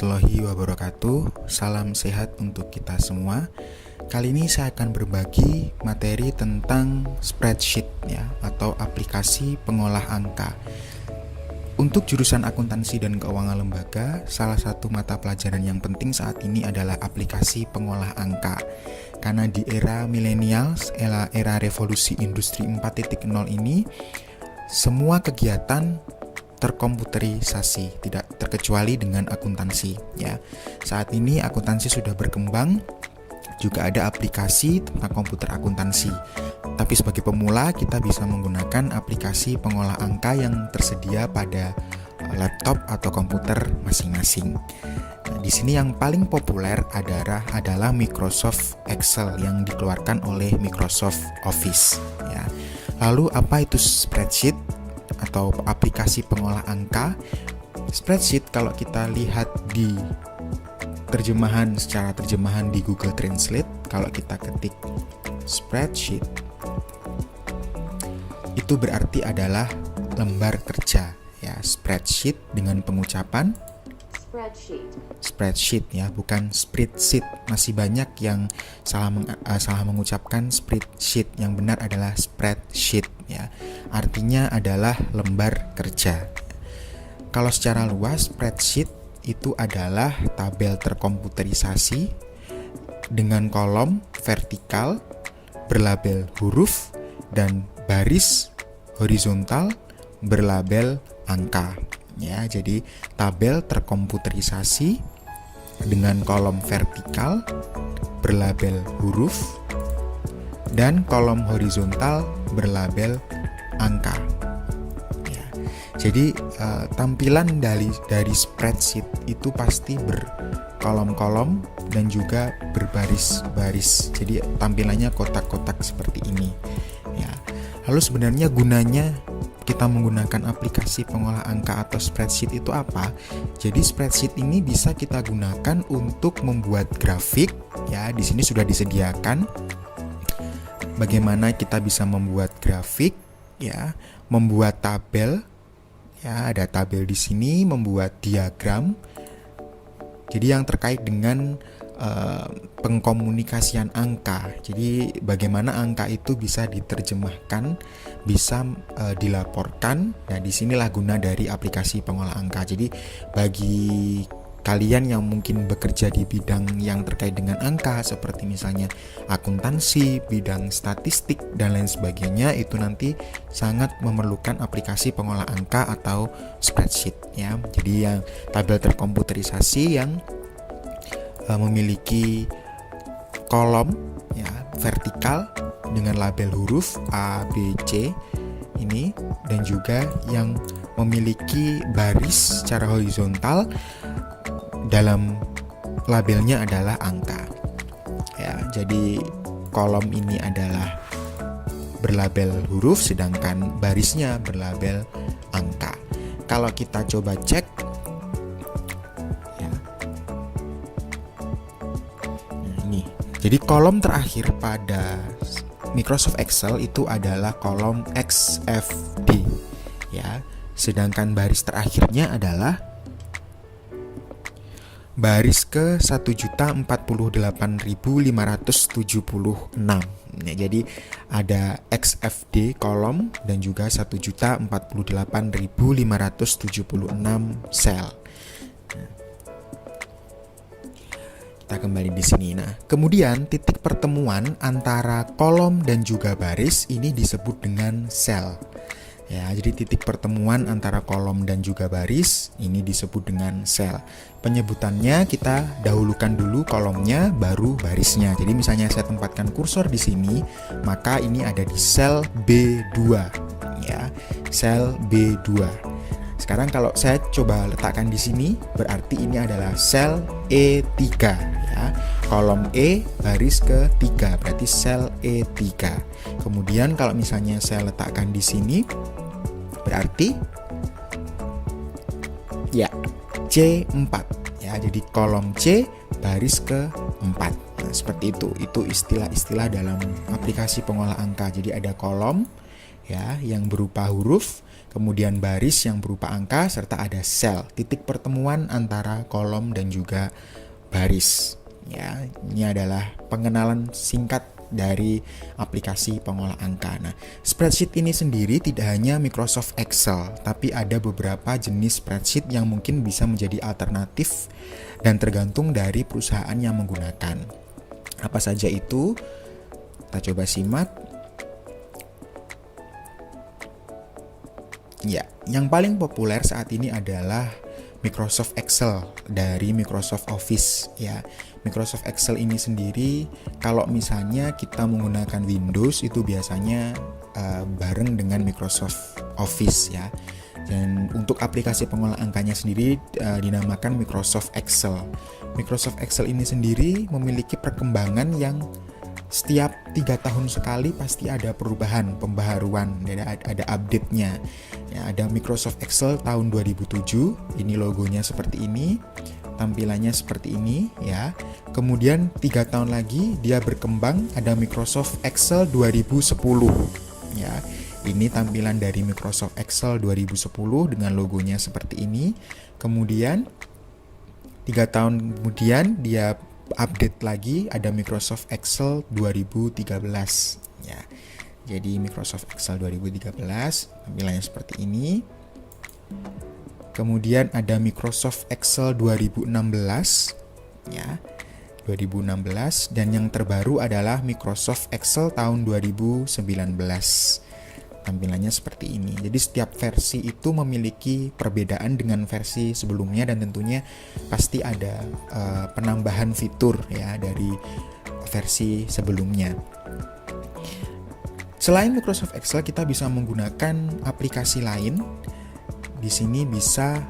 warahmatullahi wabarakatuh. Salam sehat untuk kita semua. Kali ini saya akan berbagi materi tentang spreadsheet ya, atau aplikasi pengolah angka. Untuk jurusan akuntansi dan keuangan lembaga, salah satu mata pelajaran yang penting saat ini adalah aplikasi pengolah angka. Karena di era millennials, era revolusi industri 4.0 ini, semua kegiatan terkomputerisasi, tidak terkecuali dengan akuntansi ya. Saat ini akuntansi sudah berkembang, juga ada aplikasi tentang komputer akuntansi. Tapi sebagai pemula kita bisa menggunakan aplikasi pengolah angka yang tersedia pada laptop atau komputer masing-masing. Nah, di sini yang paling populer adalah Microsoft Excel yang dikeluarkan oleh Microsoft Office ya. Lalu apa itu spreadsheet atau aplikasi pengolah angka? Spreadsheet kalau kita lihat di secara terjemahan di Google Translate, kalau kita ketik spreadsheet, itu berarti adalah lembar kerja ya. Spreadsheet dengan pengucapan spreadsheet ya, bukan spreadsheet. Masih banyak yang salah mengucapkan spreadsheet. Yang benar adalah spreadsheet ya. Artinya adalah lembar kerja. Kalau secara luas, spreadsheet itu adalah tabel terkomputerisasi dengan kolom vertikal berlabel huruf dan baris horizontal berlabel angka. Ya, jadi tabel terkomputerisasi dengan kolom vertikal berlabel huruf dan kolom horizontal berlabel angka. Ya, jadi tampilan dari spreadsheet itu pasti berkolom-kolom dan juga berbaris-baris. Jadi tampilannya kotak-kotak seperti ini. Ya. Lalu sebenarnya gunanya kita menggunakan aplikasi pengolah angka atau spreadsheet itu apa? Jadi spreadsheet ini bisa kita gunakan untuk membuat grafik ya. Di sini sudah disediakan bagaimana kita bisa membuat grafik ya, membuat tabel ya, ada tabel di sini, membuat diagram. Jadi yang terkait dengan pengkomunikasian angka. Jadi bagaimana angka itu bisa diterjemahkan, bisa dilaporkan. Nah, disinilah guna dari aplikasi pengolah angka. Jadi bagi kalian yang mungkin bekerja di bidang yang terkait dengan angka, seperti misalnya akuntansi, bidang statistik dan lain sebagainya, itu nanti sangat memerlukan aplikasi pengolah angka atau spreadsheet ya. Jadi yang tabel terkomputerisasi yang memiliki kolom ya vertikal dengan label huruf A, B, C ini, dan juga yang memiliki baris secara horizontal dalam labelnya adalah angka ya. Jadi kolom ini adalah berlabel huruf, sedangkan barisnya berlabel angka. Kalau kita coba cek ya, nah ini, jadi kolom terakhir pada Microsoft Excel itu adalah kolom XFD ya, sedangkan baris terakhirnya adalah baris ke 1.048.576. Nah, jadi ada XFD kolom dan juga 1.048.576 sel. Nah, kita kembali di sini. Nah, kemudian titik pertemuan antara kolom dan juga baris ini disebut dengan sel. Ya, jadi titik pertemuan antara kolom dan juga baris ini disebut dengan sel. Penyebutannya kita dahulukan dulu kolomnya, baru barisnya. Jadi misalnya saya tempatkan kursor di sini, maka ini ada di sel B2 ya, sel B2. Sekarang kalau saya coba letakkan di sini, berarti ini adalah sel E3 ya. Kolom E baris ke-3 berarti sel E3. Kemudian kalau misalnya saya letakkan di sini, berarti ya C4 ya. Jadi kolom C baris ke-4. Nah, seperti itu. Itu istilah-istilah dalam aplikasi pengolah angka. Jadi ada kolom, ya yang berupa huruf, kemudian baris yang berupa angka, serta ada sel, titik pertemuan antara kolom dan juga baris. Ya, ini adalah pengenalan singkat dari aplikasi pengolah angka. Nah, spreadsheet ini sendiri tidak hanya Microsoft Excel, tapi ada beberapa jenis spreadsheet yang mungkin bisa menjadi alternatif dan tergantung dari perusahaan yang menggunakan. Apa saja itu? Kita coba simak. Ya, yang paling populer saat ini adalah Microsoft Excel dari Microsoft Office ya. Microsoft Excel ini sendiri kalau misalnya kita menggunakan Windows itu biasanya bareng dengan Microsoft Office ya. Dan untuk aplikasi pengolah angkanya sendiri dinamakan Microsoft Excel. Microsoft Excel ini sendiri memiliki perkembangan yang setiap 3 tahun sekali pasti ada perubahan, pembaharuan, ada update-nya. Ya, ada Microsoft Excel tahun 2007, ini logonya seperti ini, tampilannya seperti ini ya. Kemudian 3 tahun lagi dia berkembang, ada Microsoft Excel 2010 ya. Ini tampilan dari Microsoft Excel 2010 dengan logonya seperti ini. Kemudian 3 tahun kemudian dia update lagi, ada Microsoft Excel 2013 ya. Jadi Microsoft Excel 2013 tampilannya seperti ini. Kemudian ada Microsoft Excel 2016 ya. 2016 dan yang terbaru adalah Microsoft Excel tahun 2019. Tampilannya seperti ini. Jadi setiap versi itu memiliki perbedaan dengan versi sebelumnya dan tentunya pasti ada penambahan fitur ya dari versi sebelumnya. Selain Microsoft Excel, kita bisa menggunakan aplikasi lain. Di sini bisa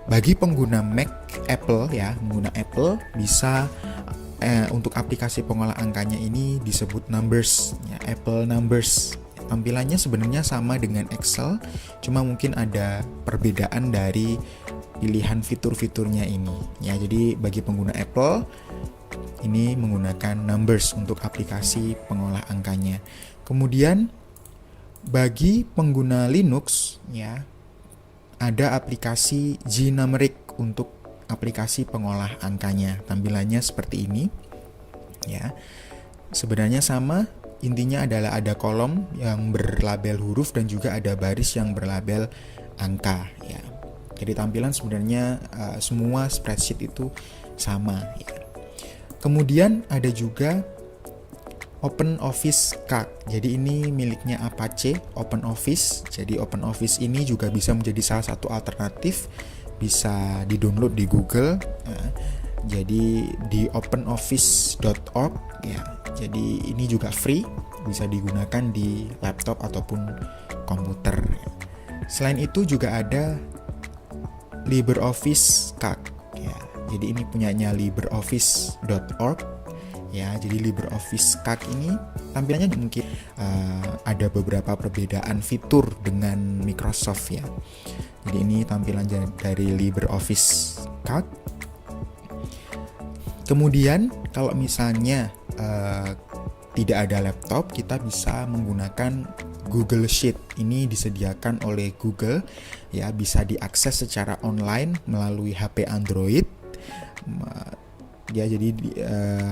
bagi pengguna Mac Apple ya, pengguna Apple bisa untuk aplikasi pengolah angkanya ini disebut Numbers ya, Apple Numbers. Tampilannya sebenarnya sama dengan Excel, cuma mungkin ada perbedaan dari pilihan fitur-fiturnya ini. Ya, jadi bagi pengguna Apple ini menggunakan Numbers untuk aplikasi pengolah angkanya. Kemudian bagi pengguna Linux ya ada aplikasi Gnumeric untuk aplikasi pengolah angkanya. Tampilannya seperti ini. Ya. Sebenarnya sama. Intinya adalah ada kolom yang berlabel huruf dan juga ada baris yang berlabel angka ya. Jadi tampilan sebenarnya semua spreadsheet itu sama ya. Kemudian ada juga OpenOffice Calc. Jadi ini miliknya Apache OpenOffice. Jadi OpenOffice ini juga bisa menjadi salah satu alternatif, bisa di-download di Google ya. Jadi di openoffice.org ya. Jadi ini juga free, bisa digunakan di laptop ataupun komputer. Selain itu juga ada LibreOffice Calc ya. Jadi ini punyanya libreoffice.org ya. Jadi LibreOffice Calc ini tampilannya mungkin ada beberapa perbedaan fitur dengan Microsoft ya. Jadi ini tampilan dari LibreOffice Calc. Kemudian kalau misalnya tidak ada laptop, kita bisa menggunakan Google Sheet. Ini disediakan oleh Google ya, bisa diakses secara online melalui HP Android. Ya, jadi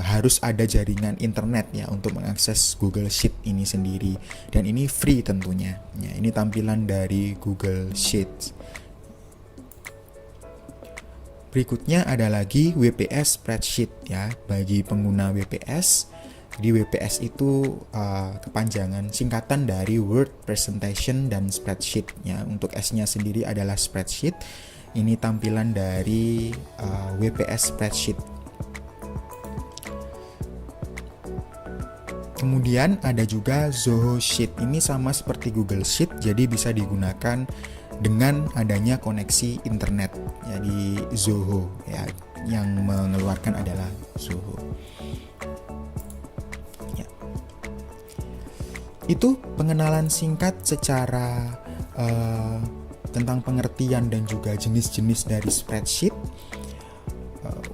harus ada jaringan internet ya untuk mengakses Google Sheet ini sendiri, dan ini free tentunya. Ya, ini tampilan dari Google Sheet. Berikutnya ada lagi WPS Spreadsheet ya, bagi pengguna WPS. Di WPS itu kepanjangan singkatan dari Word, Presentation, dan Spreadsheet ya. Untuk S-nya sendiri adalah Spreadsheet. Ini tampilan dari WPS Spreadsheet. Kemudian ada juga Zoho Sheet. Ini sama seperti Google Sheet, jadi bisa digunakan dengan adanya koneksi internet. Jadi Zoho ya, yang mengeluarkan adalah Zoho. Ya. Itu pengenalan singkat secara tentang pengertian dan juga jenis-jenis dari spreadsheet.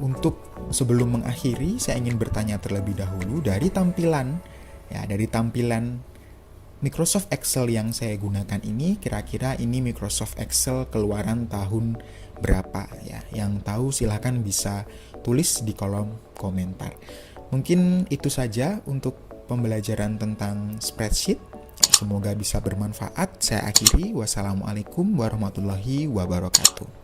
Untuk sebelum mengakhiri, saya ingin bertanya terlebih dahulu dari tampilan Microsoft Excel yang saya gunakan ini kira-kira ini Microsoft Excel keluaran tahun berapa ya. Yang tahu silahkan bisa tulis di kolom komentar. Mungkin itu saja untuk pembelajaran tentang spreadsheet. Semoga bisa bermanfaat. Saya akhiri. Wassalamualaikum warahmatullahi wabarakatuh.